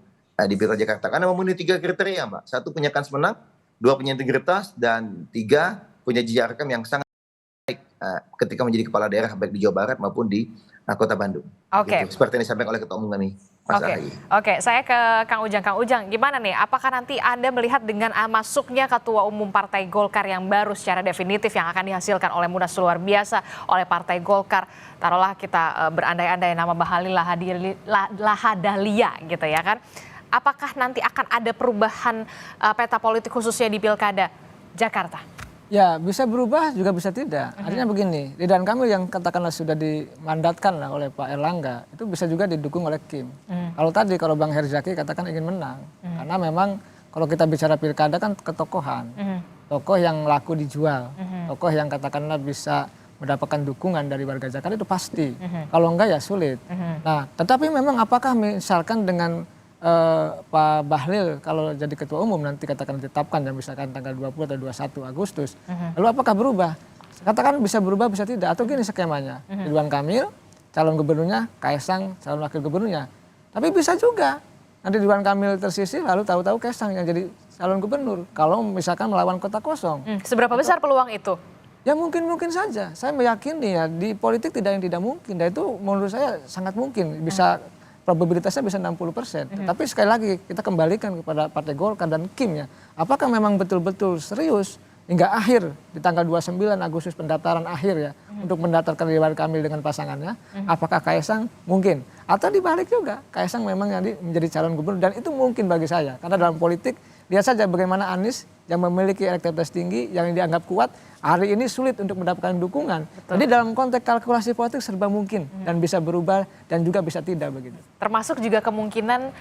di Pilkada Jakarta, karena memenuhi 3 kriteria Mbak. 1 punya kans menang, 2 punya integritas, dan 3 punya jejak rekam yang sangat baik ketika menjadi kepala daerah baik di Jawa Barat maupun di Kota Bandung. Gitu. Seperti yang disampaikan oleh Ketua Umum kami. Oke, saya ke Kang Ujang. Kang Ujang, gimana nih? Apakah nanti Anda melihat dengan masuknya Ketua Umum Partai Golkar yang baru secara definitif yang akan dihasilkan oleh Munas luar biasa oleh Partai Golkar, taruhlah kita berandai-andai nama Bahlil Lahadalia gitu ya kan? apakah nanti akan ada perubahan peta politik khususnya di Pilkada Jakarta? Ya bisa berubah juga bisa tidak. Artinya begini, Ridwan Kamil yang katakanlah sudah dimandatkan lah oleh Pak Erlangga itu bisa juga didukung oleh Kim. Kalau Bang Herzaki katakan ingin menang, karena memang kalau kita bicara pilkada kan ketokohan, tokoh yang laku dijual, tokoh yang katakanlah bisa mendapatkan dukungan dari warga Jakarta itu pasti. Kalau enggak ya sulit. Nah, tetapi memang apakah misalkan dengan Pak Bahlil kalau jadi ketua umum nanti katakan ditetapkan dan misalkan tanggal 20 atau 21 Agustus, lalu apakah berubah? Katakan bisa berubah bisa tidak, atau gini skemanya, Ridwan Kamil calon gubernurnya, Kaesang calon wakil gubernurnya. Tapi bisa juga nanti Ridwan Kamil tersisih lalu tahu-tahu Kaesang yang jadi calon gubernur kalau misalkan melawan kota kosong. Seberapa besar peluang itu? Ya mungkin saja. Saya meyakini ya di politik tidak yang tidak mungkin. Dan itu menurut saya sangat mungkin bisa probabilitasnya bisa 60%. Tapi sekali lagi kita kembalikan kepada Partai Golkar dan Kim ya. Apakah memang betul-betul serius hingga akhir di tanggal 29 Agustus pendaftaran akhir ya untuk mendaftarkan Ridwan Kamil dengan pasangannya. Apakah Kaesang mungkin? Atau dibalik juga Kaesang memang jadi menjadi calon gubernur dan itu mungkin bagi saya. Karena dalam politik lihat saja bagaimana Anies yang memiliki elektabilitas tinggi yang dianggap kuat hari ini sulit untuk mendapatkan dukungan. Betul. Jadi dalam konteks kalkulasi politik serba mungkin dan bisa berubah dan juga bisa tidak begitu. Termasuk juga kemungkinan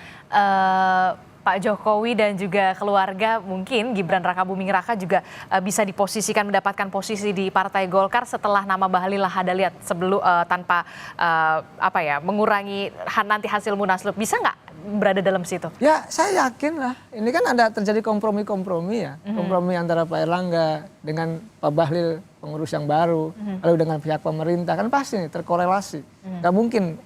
Pak Jokowi dan juga keluarga mungkin Gibran Rakabuming Raka juga bisa diposisikan mendapatkan posisi di Partai Golkar setelah nama Bahlil Lahadalia sebelum tanpa mengurangi nanti hasil munaslup. Bisa nggak berada dalam situ? Ya saya yakin lah. Ini kan ada terjadi kompromi ya. Kompromi antara Pak Erlangga dengan Pak Bahlil pengurus yang baru, lalu dengan pihak pemerintah kan pasti terkorelasi. Nggak mungkin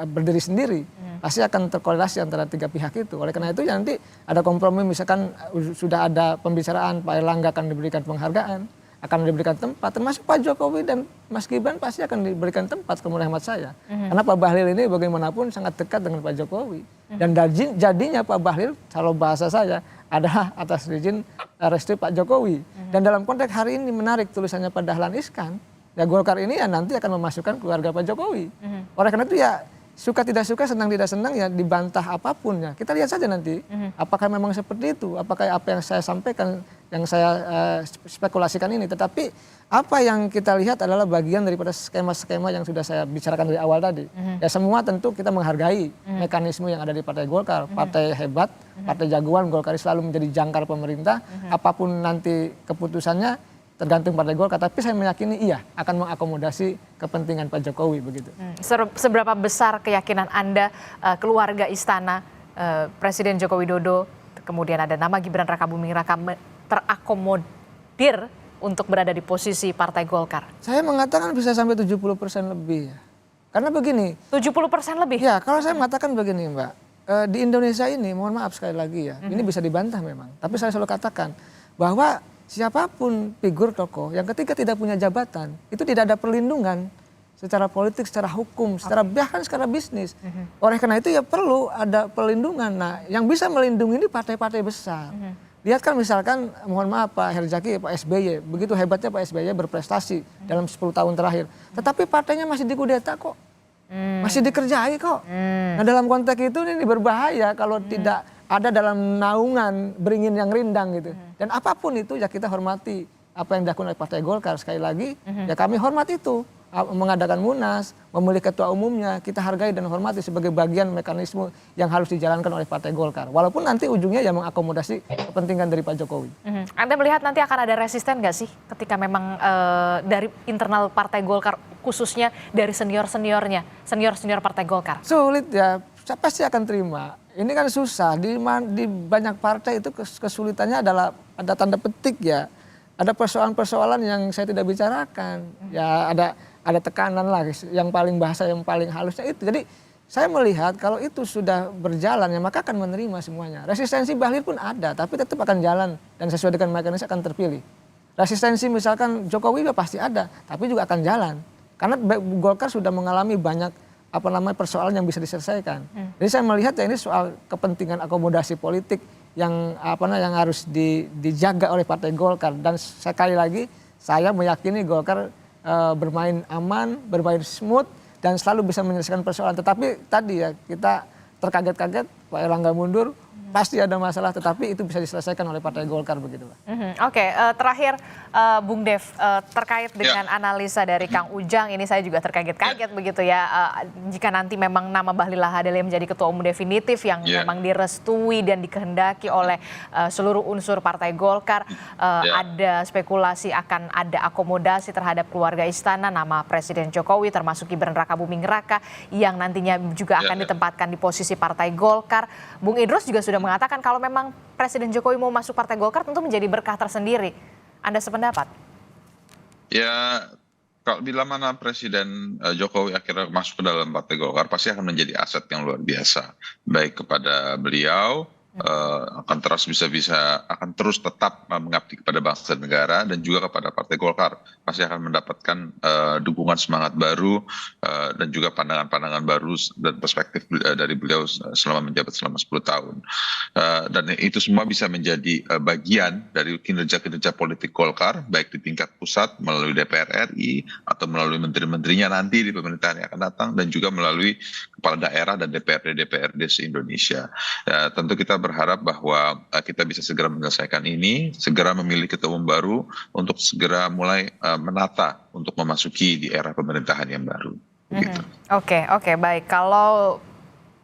berdiri sendiri. Pasti akan terkorelasi antara tiga pihak itu. Oleh karena itu nanti ada kompromi misalkan sudah ada pembicaraan Pak Erlangga akan diberikan penghargaan, akan diberikan tempat, termasuk Pak Jokowi dan Mas Gibran pasti akan diberikan tempat menurut hemat saya. Karena Pak Bahlil ini bagaimanapun sangat dekat dengan Pak Jokowi. Dan jadinya Pak Bahlil, kalau bahasa saya, adalah atas izin restu Pak Jokowi. Dan dalam konteks hari ini menarik tulisannya Pak Dahlan Iskan, ya Golkar ini ya nanti akan memasukkan keluarga Pak Jokowi. Oleh karena itu ya suka tidak suka, senang tidak senang ya dibantah apapun ya. Kita lihat saja nanti apakah memang seperti itu, apakah apa yang saya sampaikan, yang saya spekulasikan ini. Tetapi apa yang kita lihat adalah bagian daripada skema-skema yang sudah saya bicarakan dari awal tadi. Ya semua tentu kita menghargai mekanisme yang ada di Partai Golkar. Partai hebat, partai jagoan, Golkar selalu menjadi jangkar pemerintah. Apapun nanti keputusannya tergantung Partai Golkar, tapi saya meyakini iya akan mengakomodasi kepentingan Pak Jokowi begitu. Seberapa besar keyakinan Anda keluarga istana Presiden Joko Widodo, kemudian ada nama Gibran Rakabuming Raka terakomodir untuk berada di posisi Partai Golkar? Saya mengatakan bisa sampai 70% lebih ya. Karena begini. 70% lebih? Ya, kalau saya mengatakan begini Mbak, di Indonesia ini mohon maaf sekali lagi ya, ini bisa dibantah memang, tapi saya selalu katakan bahwa siapapun figur tokoh yang ketika tidak punya jabatan, itu tidak ada perlindungan secara politik, secara hukum, bahkan secara bisnis. Oleh karena itu ya perlu ada perlindungan. Nah yang bisa melindungi ini partai-partai besar. Lihat kan misalkan, mohon maaf Pak Herzaki, Pak SBY, begitu hebatnya Pak SBY berprestasi dalam 10 tahun terakhir. Tetapi partainya masih dikudeta kok, masih dikerjai kok. Nah dalam konteks itu ini berbahaya kalau tidak ada dalam naungan beringin yang rindang gitu. Dan apapun itu ya kita hormati apa yang dilakukan oleh Partai Golkar. Sekali lagi ya kami hormati itu. Mengadakan munas, memilih ketua umumnya, kita hargai dan hormati sebagai bagian mekanisme yang harus dijalankan oleh Partai Golkar. Walaupun nanti ujungnya ya mengakomodasi kepentingan dari Pak Jokowi. Anda melihat nanti akan ada resisten nggak sih ketika memang dari internal Partai Golkar, khususnya dari senior-senior Partai Golkar? Sulit ya, saya pasti akan terima. Ini kan susah, di banyak partai itu kesulitannya adalah ada tanda petik ya. Ada persoalan-persoalan yang saya tidak bicarakan. Ya ada tekanan lah, yang paling bahasa yang paling halusnya itu. Jadi saya melihat kalau itu sudah berjalan ya maka akan menerima semuanya. Resistensi Bahlil pun ada, tapi tetap akan jalan dan sesuai dengan mekanisme akan terpilih. Resistensi misalkan Jokowi ya pasti ada, tapi juga akan jalan. Karena Golkar sudah mengalami banyak persoalan yang bisa diselesaikan. Jadi saya melihat ya ini soal kepentingan akomodasi politik yang yang harus dijaga oleh Partai Golkar. Dan sekali lagi saya meyakini Golkar bermain aman, bermain smooth dan selalu bisa menyelesaikan persoalan. Tetapi tadi ya kita terkaget-kaget Pak Erlangga mundur, pasti ada masalah, tetapi itu bisa diselesaikan oleh Partai Golkar begitu, Pak. Oke, terakhir Bung Dev, terkait dengan analisa dari Kang Ujang, ini saya juga terkaget-kaget begitu ya, jika nanti memang nama Bahlil Lahadalia menjadi ketua umum definitif yang memang direstui dan dikehendaki oleh seluruh unsur Partai Golkar, ada spekulasi akan ada akomodasi terhadap keluarga istana, nama Presiden Jokowi termasuk Gibran Rakabuming Raka yang nantinya juga akan ditempatkan di posisi Partai Golkar. Bung Idrus juga sudah mengatakan kalau memang Presiden Jokowi mau masuk Partai Golkar tentu menjadi berkah tersendiri. Anda sependapat? Ya, kalau bila mana Presiden Jokowi akhirnya masuk ke dalam Partai Golkar, pasti akan menjadi aset yang luar biasa, baik kepada beliau, akan terus tetap mengabdi kepada bangsa dan negara, dan juga kepada Partai Golkar. Pasti akan mendapatkan dukungan semangat baru dan juga pandangan-pandangan baru dan perspektif dari beliau selama menjabat selama 10 tahun. Dan itu semua bisa menjadi bagian dari kinerja-kinerja politik Golkar, baik di tingkat pusat melalui DPR RI atau melalui menteri-menterinya nanti di pemerintahan yang akan datang, dan juga melalui kepala daerah dan DPRD se-Indonesia. Tentu kita berharap bahwa kita bisa segera menyelesaikan ini, segera memilih ketua umum baru untuk segera mulai menata untuk memasuki di era pemerintahan yang baru. Begitu. Oke, baik. Kalau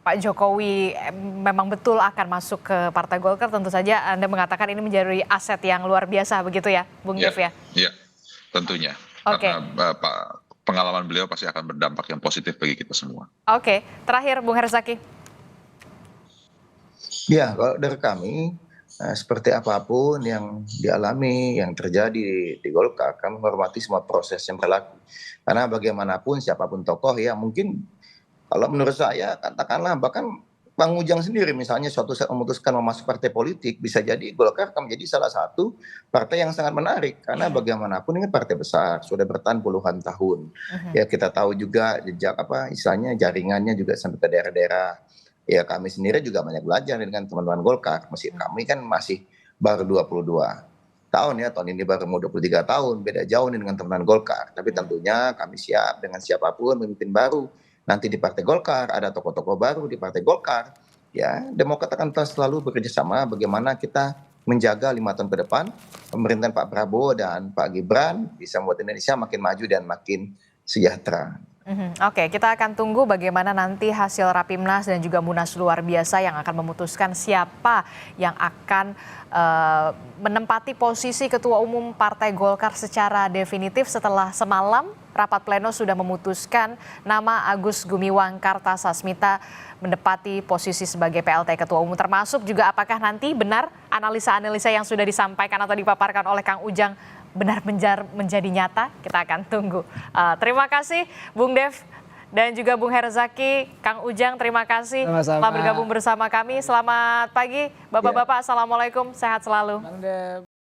Pak Jokowi memang betul akan masuk ke Partai Golkar, tentu saja Anda mengatakan ini menjadi aset yang luar biasa begitu ya, Bung Dev ya? Iya, tentunya. Oke. Karena pengalaman beliau pasti akan berdampak yang positif bagi kita semua. Oke, terakhir Bung Herzaki. Ya, kalau dari kami, seperti apapun yang dialami, yang terjadi di Golkar, kami menghormati semua proses yang berlaku. Karena bagaimanapun siapapun tokoh ya, mungkin kalau menurut saya katakanlah bahkan Bang Ujang sendiri misalnya suatu saat memutuskan mau masuk partai politik, bisa jadi Golkar akan menjadi salah satu partai yang sangat menarik. Karena bagaimanapun ini partai besar, sudah bertahan puluhan tahun. Ya kita tahu juga jejak istilahnya jaringannya juga sampai ke daerah-daerah. Ya kami sendiri juga banyak belajar dengan teman-teman Golkar. Kami kan masih baru 22 tahun ya, tahun ini baru mau 23 tahun, beda jauh nih dengan teman-teman Golkar. Tapi tentunya kami siap dengan siapapun pemimpin baru. Nanti di Partai Golkar, ada tokoh-tokoh baru di Partai Golkar. Ya, Demokrat akan terus selalu bekerja sama bagaimana kita menjaga 5 tahun ke depan, pemerintahan Pak Prabowo dan Pak Gibran bisa membuat Indonesia makin maju dan makin sejahtera. Oke, kita akan tunggu bagaimana nanti hasil Rapimnas dan juga Munas luar biasa yang akan memutuskan siapa yang akan menempati posisi Ketua Umum Partai Golkar secara definitif setelah semalam rapat pleno sudah memutuskan nama Agus Gumiwang Kartasasmita menempati posisi sebagai PLT Ketua Umum, termasuk juga apakah nanti benar analisa-analisa yang sudah disampaikan atau dipaparkan oleh Kang Ujang benar menjadi nyata. Kita akan tunggu. Terima kasih Bung Dev dan juga Bung Herzaki. Kang Ujang, terima kasih telah bergabung bersama kami. Selamat pagi Bapak-Bapak, Assalamualaikum, sehat selalu.